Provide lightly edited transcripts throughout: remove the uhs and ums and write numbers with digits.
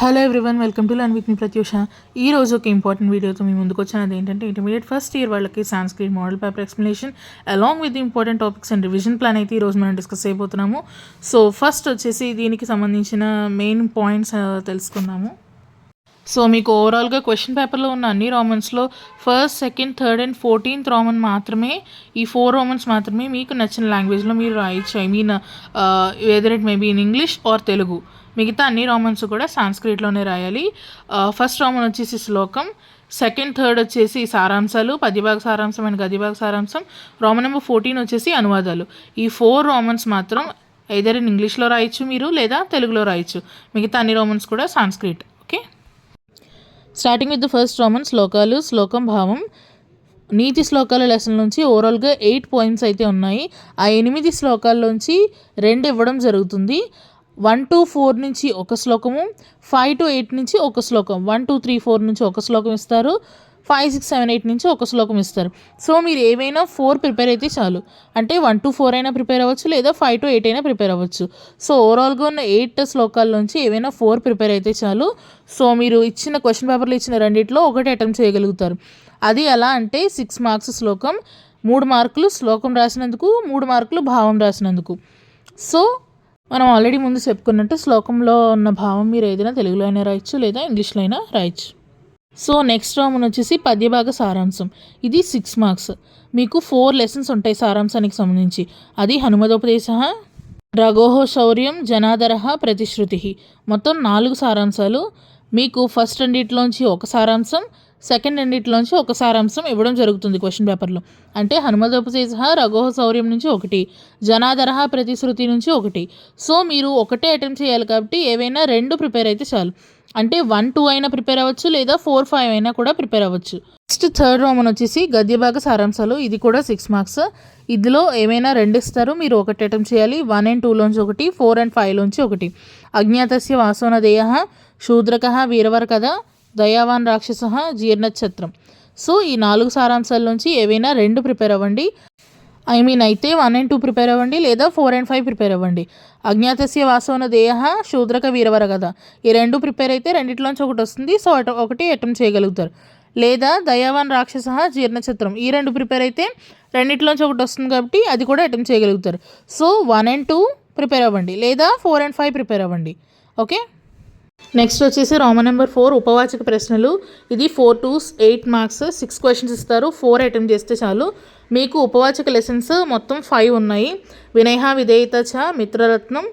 Hello everyone, welcome to learn with me Pratyusha. ఈ రోజు ఒక ఇంపార్టెంట్ వీడియోతో మీ ముందుకు వచ్చినది ఏంటంటే ఇంటర్మీడియట్ ఫస్ట్ ఇయర్ వాళ్ళకి Sanskrit model paper explanation along with important topics and revision plan అయితే ఈరోజు మనం డిస్కస్ అయిపోతున్నాము. సో ఫస్ట్ వచ్చేసి దీనికి సంబంధించిన మెయిన్ పాయింట్స్ తెలుసుకుందాము. సో మీకు ఓవరాల్గా క్వశ్చన్ పేపర్లో ఉన్న అన్ని రోమన్స్లో first, second, third and 14th roman మాత్రమే, ఈ 4 రోమన్స్ మాత్రమే మీకు నచ్చిన లాంగ్వేజ్లో మీరు రాయొచ్చు. I mean whether it maybe in English are Telugu. మిగతా అన్ని రోమన్స్ కూడా సాంస్క్రిట్లోనే రాయాలి. ఫస్ట్ రోమన్ వచ్చేసి శ్లోకం, సెకండ్, థర్డ్ వచ్చేసి సారాంశాలు, పద్యభాగ సారాంశం అండ్ గద్యభాగ సారాంశం. రోమన్ నెంబర్ 14 వచ్చేసి అనువాదాలు. ఈ 4 రోమన్స్ మాత్రం ఐదర్ ఇన్ ఇంగ్లీష్లో రాయొచ్చు మీరు, లేదా తెలుగులో రాయొచ్చు. మిగతా అన్ని రోమన్స్ కూడా Sanskrit. Okay, starting with the first Roman. శ్లోకాలు, శ్లోకం భావం. నీతి శ్లోకాల లెసన్ నుంచి ఓవరాల్గా 8 poems అయితే ఉన్నాయి. ఆ 8 శ్లోకాల్లోంచి 2 ఇవ్వడం జరుగుతుంది. 1 to 4 నుంచి ఒక శ్లోకము, 5 to 8 నుంచి ఒక శ్లోకం, 1 2 3 4 నుంచి ఒక శ్లోకం ఇస్తారు, 5 6 7 8 నుంచి ఒక శ్లోకం ఇస్తారు. సో మీరు ఏవైనా 4 ప్రిపేర్ అయితే చాలు. అంటే 1 to 4 అయినా ప్రిపేర్ అవ్వచ్చు, లేదా 5 to 8 అయినా ప్రిపేర్ అవ్వచ్చు. సో ఓవరాల్గా ఉన్న 8 శ్లోకాల్లోంచి ఏవైనా 4 ప్రిపేర్ అయితే చాలు. సో మీరు ఇచ్చిన క్వశ్చన్ పేపర్లో ఇచ్చిన రెండిట్లో ఒకటి అటెంప్ట్ చేయగలుగుతారు. అది ఎలా అంటే 6 marks శ్లోకం, 3 మార్కులు శ్లోకం రాసినందుకు, 3 మార్కులు భావం రాసినందుకు. సో మనం ఆల్రెడీ ముందు చెప్పుకున్నట్టు శ్లోకంలో ఉన్న భావం మీరు ఏదైనా తెలుగులో అయినా రాయొచ్చు, లేదా ఇంగ్లీష్లో అయినా రాయొచ్చు. సో నెక్స్ట్ రోమన్ వచ్చేసి పద్యభాగ సారాంశం. ఇది 6 marks. మీకు 4 lessons ఉంటాయి సారాంశానికి సంబంధించి. అది హనుమదోపదేశ, రఘోః శౌర్యం, జనాదరః, ప్రతిశ్రుతి. మొత్తం 4 సారాంశాలు. మీకు ఫస్ట్ రెండిట్లోంచి ఒక సారాంశం, సెకండ్ రెండిట్లోంచి ఒక సారాంశం ఇవ్వడం జరుగుతుంది క్వశ్చన్ పేపర్లో. అంటే హనుమదోపదేశ, రఘోః శౌర్యం నుంచి ఒకటి, జనాదరః, ప్రతిశ్రుతి నుంచి ఒకటి. సో మీరు ఒకటే అటెంప్ట్ చేయాలి కాబట్టి ఏవైనా 2 ప్రిపేర్ అయితే చాలు. అంటే 1 2 అయినా ప్రిపేర్ అవ్వచ్చు, లేదా 4 5 అయినా కూడా ప్రిపేర్ అవ్వచ్చు. నెక్స్ట్ థర్డ్ రోమన్ వచ్చేసి గద్యభాగ సారాంశాలు. ఇది కూడా 6 marks. ఇందులో ఏమైనా 2 ఇస్తారు, మీరు ఒకటి అటెంప్ట్ చేయాలి. 1 and 2 లోంచి ఒకటి, 4 and 5 లోంచి ఒకటి. అజ్ఞాతస్య వాసోనదేయః, శూద్రకః వీరవరకథ, దయావాన్ రాక్షసః, జీర్ణఛత్రం. సో ఈ 4 సారాంశాల్లోంచి ఏవైనా 2 ప్రిపేర్ అవ్వండి. ఐ మీన్ అయితే 1 and 2 ప్రిపేర్ అవ్వండి, లేదా 4 and 5 ప్రిపేర్ అవ్వండి. అజ్ఞాతస్య వాసోనదేయః, శూద్రక వీరవరకథ, ఈ 2 ప్రిపేర్ అయితే రెండిట్లోంచి ఒకటి వస్తుంది. సో ఒకటి అటెంప్ట్ చేయగలుగుతారు. లేదా దయావాన్ రాక్షసః, జీర్ణఛత్రం, ఈ 2 ప్రిపేర్ అయితే రెండిట్లోంచి ఒకటి వస్తుంది కాబట్టి అది కూడా అటెంప్ట్ చేయగలుగుతారు. సో 1 and 2 ప్రిపేర్ అవ్వండి, లేదా 4 and 5 ప్రిపేర్ అవ్వండి. ఓకే, నెక్స్ట్ వచ్చేసి రోమన్ నెంబర్ 4 ఉపవాచక ప్రశ్నలు. ఇది 4 to 8 marks. 6 questions ఇస్తారు. 4 అటెంప్ట్ చేస్తే చాలు. మీకు ఉపవాచక లెసన్స్ మొత్తం 5 ఉన్నాయి. వినయ విధేయత చ, మిత్రరత్నం,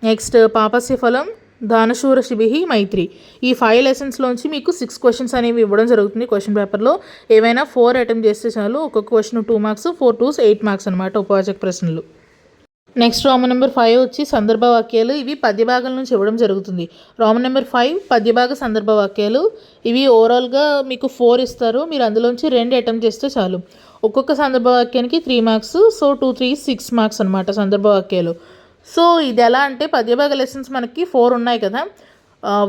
నెక్స్ట్ పాపస్య ఫలం, దానశూర శిబి, మైత్రి. ఈ 5 lessonsలోంచి మీకు 6 questions అనేవి ఇవ్వడం జరుగుతుంది క్వశ్చన్ పేపర్లో. ఏవైనా 4 అటెంప్ట్ చేస్తే చాలు. ఒక్కొక్క క్వశ్చన్ 2 marks, 4 to 8 marks అనమాట ఉపవాచక ప్రశ్నలు. నెక్స్ట్ రోమన్ నెంబర్ 5 వచ్చి సందర్భ వాక్యాలు. ఇవి పద్యభాగం నుంచి ఇవ్వడం జరుగుతుంది. రోమన్ నెంబర్ 5 పద్యభాగ సందర్భ వాక్యాలు. ఇవి ఓవరాల్గా మీకు 4 ఇస్తారు. మీరు అందులోంచి 2 అటెంప్ట్ చేస్తే చాలు. ఒక్కొక్క సందర్భ వాక్యానికి 3 marks. సో 2 3 6 marks అనమాట సందర్భ వాక్యాలు. సో ఇది ఎలా అంటే పద్యభాగ లెసన్స్ మనకి 4 ఉన్నాయి కదా,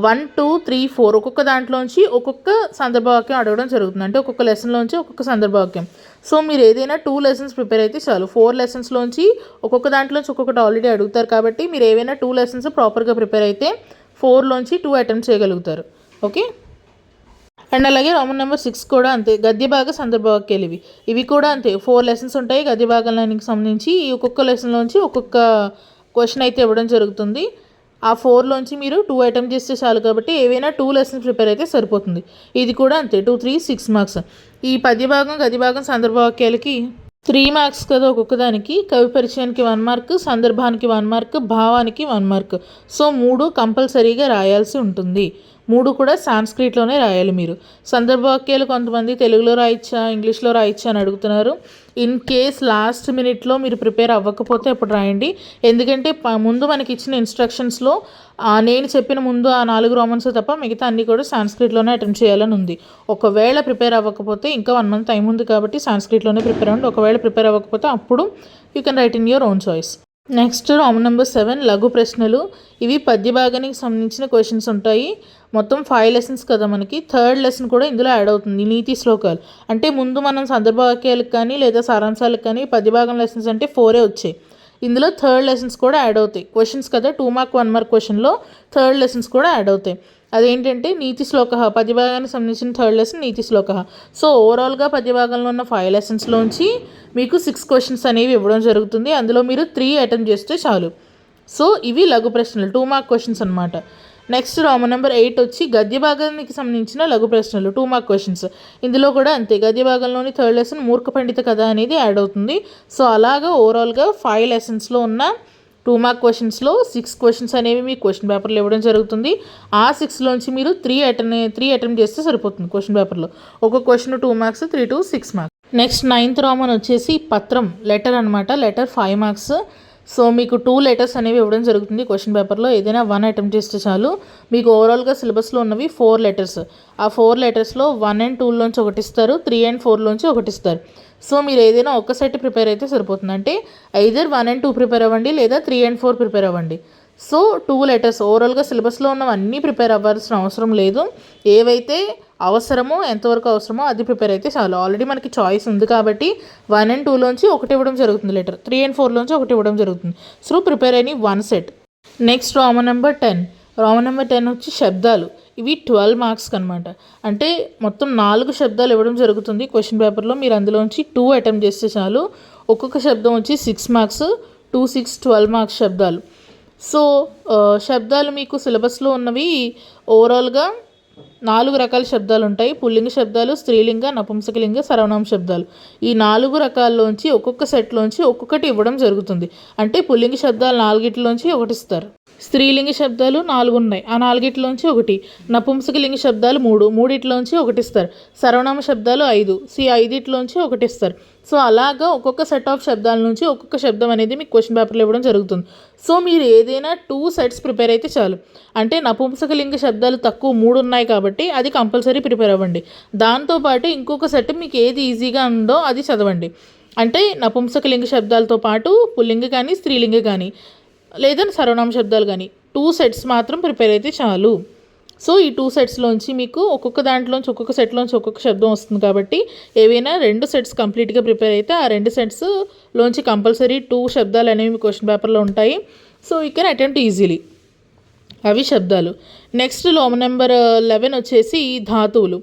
1 2 3 4 ఒక్కొక్క దాంట్లోంచి ఒక్కొక్క సందర్భవాక్యం అడగడం జరుగుతుంది. అంటే ఒక్కొక్క లెసన్లోంచి ఒక్కొక్క సందర్భవాక్యం. సో మీరు ఏదైనా 2 lessons ప్రిపేర్ అయితే చాలు. 4 lessonsలోంచి ఒక్కొక్క దాంట్లోంచి ఒక్కొక్కటి ఆల్రెడీ అడుగుతారు కాబట్టి మీరు ఏవైనా 2 lessons ప్రాపర్గా ప్రిపేర్ అయితే 4లోంచి 2 అటెంప్ట్ చేయగలుగుతారు. ఓకే, అండ్ అలాగే రోమన్ నెంబర్ 6 కూడా అంతే. గద్యభాగ సందర్భవాక్యాలు ఇవి కూడా అంతే. 4 lessons ఉంటాయి గద్యభాగానికి సంబంధించి. ఈ ఒక్కొక్క లెసన్లోంచి ఒక్కొక్క క్వశ్చన్ అయితే ఇవ్వడం జరుగుతుంది. ఆ 4లోంచి మీరు 2 అటెంప్ట్ చేస్తే చాలు కాబట్టి ఏవైనా 2 lessons ప్రిపేర్ అయితే సరిపోతుంది. ఇది కూడా అంతే 2 3 6 marks. ఈ పద్యభాగం గద్యభాగం సందర్భవాక్యాలకి 3 marks కదా ఒక్కొక్క దానికి. కవి పరిచయానికి 1 mark, సందర్భానికి 1 mark, భావానికి 1 mark. సో 3 కంపల్సరీగా రాయాల్సి ఉంటుంది. 3 కూడా సాంస్క్రిట్లోనే రాయాలి మీరు. సందర్భవాక్యాలు కొంతమంది తెలుగులో రాయొచ్చా, ఇంగ్లీష్లో రాయొచ్చా అని అడుగుతున్నారు. ఇన్ కేస్ లాస్ట్ మినిట్లో మీరు ప్రిపేర్ అవ్వకపోతే అప్పుడు రాయండి. ఎందుకంటే ముందు మనకి ఇచ్చిన ఇన్స్ట్రక్షన్స్లో నేను చెప్పిన ముందు ఆ 4 రోమన్స్ తప్ప మిగతా అన్నీ కూడా సాంస్క్రిట్లోనే అటెంప్ట్ చేయాలని ఉంది. ఒకవేళ ప్రిపేర్ అవ్వకపోతే ఇంకా 1 month టైం ఉంది కాబట్టి సాంస్క్రిట్లోనే ప్రిపేర్ అవ్వండి. ఒకవేళ ప్రిపేర్ అవ్వకపోతే అప్పుడు you can write in your own choice. Next Roman number 7 లఘు ప్రశ్నలు. ఇవి పద్యభాగానికి సంబంధించిన క్వశ్చన్స్ ఉంటాయి. మొత్తం 5 lessons కదా మనకి. థర్డ్ లెసన్ కూడా ఇందులో యాడ్ అవుతుంది, నీతి శ్లోకాలు. అంటే ముందు మనం సందర్భవాక్యాలకు కానీ లేదా సారాంశాలకు కానీ పద్యభాగం లెసన్స్ అంటే 4 వచ్చాయి. ఇందులో థర్డ్ లెసన్స్ కూడా యాడ్ అవుతాయి. క్వశ్చన్స్ కదా 2 mark 1 mark క్వశ్చన్లో థర్డ్ లెసన్స్ కూడా యాడ్ అవుతాయి. అదేంటంటే నీతి శ్లోక, పద్యభాగానికి సంబంధించిన థర్డ్ లెసన్ నీతి శ్లోక. సో ఓవరాల్గా పద్యభాగంలో ఉన్న 5 లెసన్స్లోంచి మీకు 6 క్వశ్చన్స్ అనేవి ఇవ్వడం జరుగుతుంది. అందులో మీరు 3 అటెంప్ట్ చేస్తే చాలు. సో ఇవి లఘు ప్రశ్నలు, 2 మార్క్ క్వశ్చన్స్ అనమాట. నెక్స్ట్ రోమన్ నెంబర్ 8 వచ్చి గద్య భాగానికి సంబంధించిన లఘు ప్రశ్నలు, 2 మార్క్ క్వశ్చన్స్. ఇందులో కూడా అంతే, గద్య భాగంలోని థర్డ్ లెసన్ మూర్ఖ పండిత కథ అనేది యాడ్ అవుతుంది. సో అలాగా ఓవరాల్గా 5 లెసన్స్లో ఉన్న 2 మార్క్ క్వశ్చన్స్లో 6 క్వశ్చన్స్ అనేవి మీ క్వశ్చన్ పేపర్లో ఇవ్వడం జరుగుతుంది. ఆ 6లోంచి మీరు 3 అటెంప్ట్ చేస్తే సరిపోతుంది క్వశ్చన్ పేపర్లో. ఒక question 2 marks, 3 to 6 marks. Next 9th Roman వచ్చేసి పత్రం, లెటర్ అనమాట. Letter 5 marks. సో మీకు 2 లెటర్స్ అనేవి ఇవ్వడం జరుగుతుంది క్వశ్చన్ పేపర్లో. ఏదైనా 1 అటెంప్ట్ చేస్తే చాలు. మీకు ఓవరాల్గా సిలబస్లో ఉన్నవి 4 లెటర్స్. ఆ 4 లెటర్స్లో 1 and 2లోంచి ఒకటి ఇస్తారు, 3 and 4లోంచి ఒకటి ఇస్తారు. సో మీరు ఏదైనా ఒక్క సెట్ ప్రిపేర్ అయితే సరిపోతుంది. అంటే ఐదర్ 1 and 2 ప్రిపేర్ అవ్వండి, లేదా 3 and 4 ప్రిపేర్ అవ్వండి. సో 2 లెటర్స్ ఓవరాల్గా సిలబస్లో ఉన్నవన్నీ ప్రిపేర్ అవ్వాల్సిన అవసరం లేదు. ఏవైతే అవసరమో, ఎంతవరకు అవసరమో అది ప్రిపేర్ అయితే చాలు. ఆల్రెడీ మనకి చాయిస్ ఉంది కాబట్టి 1 and 2లోంచి ఒకటి ఇవ్వడం జరుగుతుంది లెటర్, 3 and 4లోంచి ఒకటి ఇవ్వడం జరుగుతుంది. సో ప్రిపేర్ అయిన 1 set. Next Roman number 10. Roman number 10 వచ్చి శబ్దాలు. ఇవి 12 మార్క్స్కి అనమాట. అంటే మొత్తం 4 శబ్దాలు ఇవ్వడం జరుగుతుంది క్వశ్చన్ పేపర్లో. మీరు అందులోంచి 2 అటెంప్ట్ చేస్తే చాలు. ఒక్కొక్క శబ్దం వచ్చి 6 మార్క్స్, 2, 6, 12 మార్క్స్ శబ్దాలు. సో శబ్దాలు మీకు సిలబస్లో ఉన్నవి ఓవరాల్గా 4 రకాల శబ్దాలు ఉంటాయి. పుల్లింగ శబ్దాలు, స్త్రీలింగ, నపుంసకలింగ, సర్వనామ శబ్దాలు. ఈ 4 రకాల్లోంచి ఒక్కొక్క సెట్లోంచి ఒక్కొక్కటి ఇవ్వడం జరుగుతుంది. అంటే పుల్లింగ శబ్దాలు 4లోంచి ఒకటి ఇస్తారు, స్త్రీలింగ శబ్దాలు 4 ఉన్నాయి, ఆ 4లోంచి ఒకటి, నపుంసకలింగ శబ్దాలు 3లోంచి ఒకటి ఇస్తారు, సర్వనామ శబ్దాలు 5, 5లోంచి ఒకటి ఇస్తారు. సో అలాగా ఒక్కొక్క సెట్ ఆఫ్ శబ్దాల నుంచి ఒక్కొక్క శబ్దం అనేది మీకు క్వశ్చన్ పేపర్లో ఇవ్వడం జరుగుతుంది. సో మీరు ఏదైనా 2 సెట్స్ ప్రిపేర్ అయితే చాలు. అంటే నపుంసకలింగ శబ్దాలు తక్కువ 3 ఉన్నాయి కాబట్టి అది కంపల్సరీ ప్రిపేర్ అవ్వండి. దాంతోపాటు ఇంకొక సెట్ మీకు ఏది ఈజీగా ఉందో అది చదవండి. అంటే నపుంసకలింగ శబ్దాలతో పాటు పుల్లింగ కానీ, స్త్రీలింగ కానీ, లేదా సర్వనామ శబ్దాలు కానీ 2 సెట్స్ మాత్రం ప్రిపేర్ అయితే చాలు. సో ఈ 2 సెట్స్లోంచి మీకు ఒక్కొక్క దాంట్లోంచి ఒక్కొక్క సెట్లోంచి ఒక్కొక్క శబ్దం వస్తుంది కాబట్టి ఏవైనా 2 సెట్స్ కంప్లీట్గా ప్రిపేర్ అయితే ఆ 2 సెట్స్లోంచి కంపల్సరీ 2 శబ్దాలు అనేవి మీ క్వశ్చన్ పేపర్లో ఉంటాయి. So you can attempt easily. అవి శబ్దాలు. నెక్స్ట్ రోమన్ నెంబర్ 11 వచ్చేసి ధాతువులు.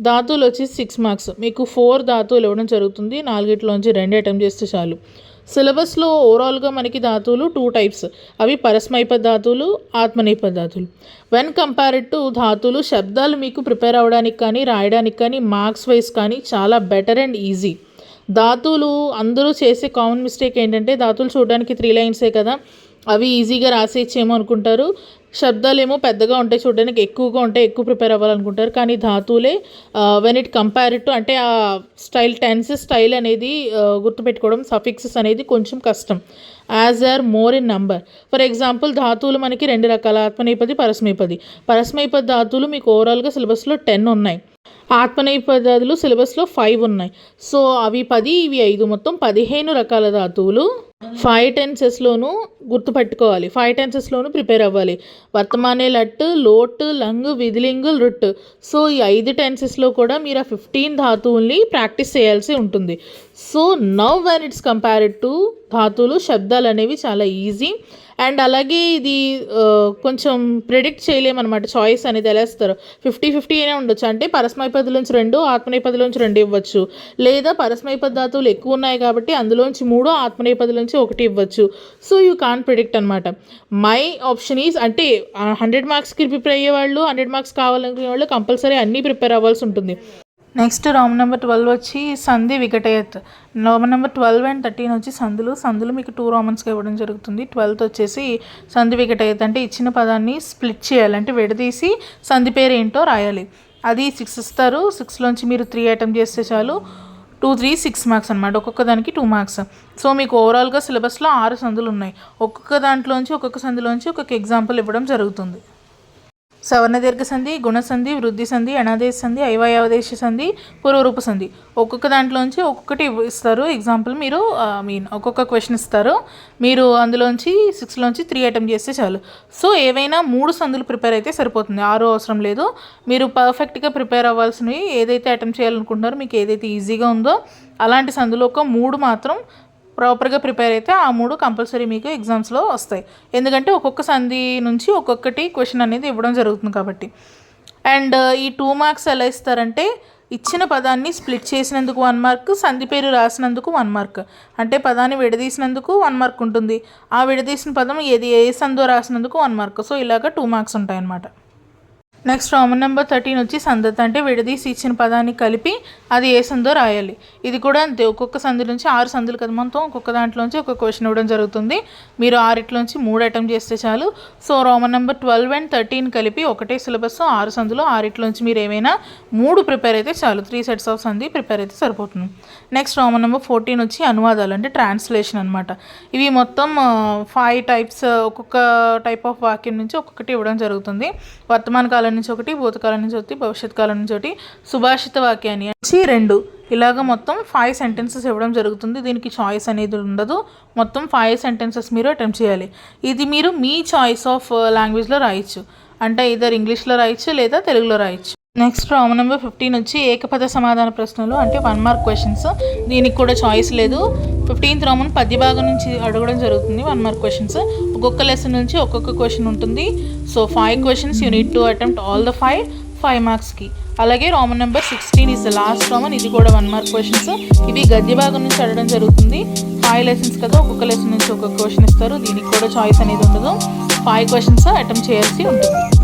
ధాతువులు వచ్చేసి 6 మార్క్స్. మీకు 4 ధాతువులు ఇవ్వడం జరుగుతుంది. 4లోంచి 2 అటెంప్ట్ చేస్తే చాలు. సిలబస్లో ఓవరాల్గా మనకి ధాతువులు 2 టైప్స్. అవి పరస్మైపద ధాతువులు, ఆత్మనేపథ ధాతువులు. వెన్ కంపేర్డ్ టు ధాతువులు, శబ్దాలు మీకు ప్రిపేర్ అవ్వడానికి కానీ, రాయడానికి కానీ, మార్క్స్ వైజ్ కానీ చాలా బెటర్ అండ్ ఈజీ. ధాతువులు అందరూ చేసే కామన్ మిస్టేక్ ఏంటంటే ధాతువులు చూడడానికి 3 లైన్సే కదా, అవి ఈజీగా రాసేయచ్చేమో అనుకుంటారు. శబ్దాలు ఏమో పెద్దగా ఉంటాయి, చూడడానికి ఎక్కువగా ఉంటాయి, ఎక్కువ ప్రిపేర్ అవ్వాలనుకుంటారు. కానీ ధాతువులే వెన్ ఇట్ కంపేర్డ్ టు, అంటే ఆ స్టైల్, టెన్సెస్ స్టైల్ అనేది గుర్తుపెట్టుకోవడం, సఫిక్సెస్ అనేది కొంచెం కష్టం. As are more in number. For example ధాతువులు మనకి 2 రకాల, ఆత్మనేపది, పరస్మైపది. పరస్మైపది ధాతువులు మీకు ఓవరాల్గా సిలబస్లో 10 ఉన్నాయి. ఆత్మనేపదాలు సిలబస్లో 5 ఉన్నాయి. సో అవి 10, ఇవి 5, మొత్తం 15 రకాల ధాతువులు 5 టెన్సెస్లోనూ గుర్తుపెట్టుకోవాలి. 5 టెన్సెస్లోనూ ప్రిపేర్ అవ్వాలి. వర్తమానే లట్, లోట్, లంగ్, విధిలింగ్, రుట్. సో ఈ 5 టెన్సెస్లో కూడా మీరు ఆ 15 ధాతువుల్ని ప్రాక్టీస్ చేయాల్సి ఉంటుంది. So now when it's compared to ధాతువులు, శబ్దాలు అనేవి చాలా ఈజీ. అండ్ అలాగే ఇది కొంచెం ప్రిడిక్ట్ చేయలేమన్నమాట. చాయిస్ అనేది ఎలా ఇస్తారు, 50-50 అయినా ఉండొచ్చు. అంటే పరస్మైపదిలోంచి 2, ఆత్మనేపదిలోంచి 2 ఇవ్వచ్చు. లేదా పరస్మైపద ధాతువులు ఎక్కువ ఉన్నాయి కాబట్టి అందులోంచి 3, ఆత్మనేపదిలోంచి 1 ఇవ్వచ్చు. సో యూ కాన్ ప్రిడిక్ట్ అనమాట. మై ఆప్షన్ ఈజ్, అంటే 100 మార్క్స్కి ప్రిపేర్ అయ్యేవాళ్ళు, 100 మార్క్స్ కావాలనుకునే వాళ్ళు కంపల్సరీ అన్నీ ప్రిపేర్ అవ్వాల్సి ఉంటుంది. నెక్స్ట్ రోమన్ నెంబర్ 12 వచ్చి సంధి విఘటయత్. రోమన్ నెంబర్ 12 and 13 వచ్చి సందులు మీకు 2 రోమన్స్గా ఇవ్వడం జరుగుతుంది. 12th వచ్చేసి సంధి విఘటయత్. అంటే ఇచ్చిన పదాన్ని స్ప్లిట్ చేయాలి, అంటే విడదీసి సంధి పేరు ఏంటో రాయాలి. అది 6 ఇస్తారు. 6లోంచి మీరు 3 అటెంప్ట్ చేస్తే చాలు. 2, 3, 6 మార్క్స్ అనమాట. ఒక్కొక్క దానికి 2 మార్క్స్. సో మీకు ఓవరాల్గా సిలబస్లో 6 సందులు ఉన్నాయి. ఒక్కొక్క దాంట్లోంచి ఒక్కొక్క సంధిలోంచి ఒక్కొక్క ఎగ్జాంపుల్ ఇవ్వడం జరుగుతుంది. సవర్ణ దీర్ఘ సంధి, గుణసంధి, వృద్ధి సంధి, అనాదేశ సంధి, ఐవాయావదేశ సంధి, పూర్వరూప సంధి. ఒక్కొక్క దాంట్లోంచి ఒక్కొక్కటి ఇస్తారు ఎగ్జాంపుల్. మీరు ఒక్కొక్క క్వశ్చన్ ఇస్తారు. మీరు అందులోంచి 6లోంచి 3 అటెంప్ట్ చేస్తే చాలు. సో ఏవైనా 3 సందులు ప్రిపేర్ అయితే సరిపోతుంది, 6 అవసరం లేదు. మీరు పర్ఫెక్ట్గా ప్రిపేర్ అవ్వాల్సినవి ఏదైతే అటెంప్ట్ చేయాలనుకుంటున్నారో, మీకు ఏదైతే ఈజీగా ఉందో అలాంటి సందులో ఒక 3 మాత్రం ప్రాపర్గా ప్రిపేర్ అయితే ఆ 3 కంపల్సరీ మీకు ఎగ్జామ్స్లో వస్తాయి. ఎందుకంటే ఒక్కొక్క సంధి నుంచి ఒక్కొక్కటి క్వశ్చన్ అనేది ఇవ్వడం జరుగుతుంది కాబట్టి. అండ్ ఈ 2 మార్క్స్ ఎలా ఇస్తారంటే, ఇచ్చిన పదాన్ని స్ప్లిట్ చేసినందుకు 1 మార్క్, సంధి పేరు రాసినందుకు 1 మార్క్. అంటే పదాన్ని విడదీసినందుకు 1 మార్క్ ఉంటుంది, ఆ విడదీసిన పదం ఏ సందో రాసినందుకు 1 మార్క్. సో ఇలాగ 2 మార్క్స్ ఉంటాయి అన్నమాట. నెక్స్ట్ రోమన్ నెంబర్ 13 వచ్చి సంధత, అంటే విడదీసి ఇచ్చిన పదాన్ని కలిపి అది ఏ సందో రాయాలి. ఇది కూడా అంతే, ఒక్కొక్క సంధి నుంచి 6 సంధులు కదా మొత్తం, ఒక్కొక్క దాంట్లోంచి ఒక క్వశ్చన్ ఇవ్వడం జరుగుతుంది. మీరు 6 3 అటెంప్ట్ చేస్తే చాలు. సో రోమన్ నెంబర్ 12 అండ్ 13 కలిపి ఒకటే సిలబస్, 6 సంధులు, 6 మీరు ఏమైనా 3 ప్రిపేర్ అయితే చాలు. 3 సెట్స్ ఆఫ్ సంధి ప్రిపేర్ అయితే సరిపోతుంది. నెక్స్ట్ రోమన్ నెంబర్ 14 వచ్చి అనువాదాలు, అంటే ట్రాన్స్లేషన్ అనమాట. ఇవి మొత్తం 5 టైప్స్, ఒక్కొక్క టైప్ ఆఫ్ వాక్యం నుంచి ఒక్కొక్కటి ఇవ్వడం జరుగుతుంది. వర్తమాన కాలం నుంచి ఒకటి, భూతకాలం నుంచి ఒకటి, భవిష్యత్ కాలం నుంచి ఒకటి, సుభాషిత వాక్యాన్ని నుంచి 2, ఇలాగ మొత్తం 5 సెంటెన్సెస్ ఇవ్వడం జరుగుతుంది. దీనికి చాయిస్ అనేది ఉండదు. మొత్తం 5 సెంటెన్సెస్ మీరు అటెంప్ట్ చేయాలి. ఇది మీరు మీ చాయిస్ ఆఫ్ లాంగ్వేజ్లో రాయొచ్చు, అంటే ఇద్దరు ఇంగ్లీష్లో రాయొచ్చు లేదా తెలుగులో రాయొచ్చు. నెక్స్ట్ రోమన్ నెంబర్ 15 వచ్చి ఏకపద సమాధాన ప్రశ్నలు, అంటే 1 మార్క్ క్వశ్చన్స్. దీనికి కూడా చాయిస్ లేదు. 15th రోమన్ పద్య భాగం నుంచి అడగడం జరుగుతుంది 1 మార్క్ క్వశ్చన్స్. ఒక్కొక్క లెసన్ నుంచి ఒక్కొక్క క్వశ్చన్ ఉంటుంది. So 5 questions you need to attempt all the 5 మార్క్స్కి. అలాగే Roman number 16 is the last Roman, ఇది కూడా 1 మార్క్ క్వశ్చన్స్. ఇవి గద్య భాగం నుంచి అడగడం జరుగుతుంది. 5 లెసన్స్ కదా, ఒక్కొక్క లెసన్ నుంచి ఒక్కొక్క క్వశ్చన్ ఇస్తారు. దీనికి కూడా చాయిస్ అనేది ఉండదు. 5 క్వశ్చన్స్ అటెంప్ట్ చేయాల్సి ఉంటుంది.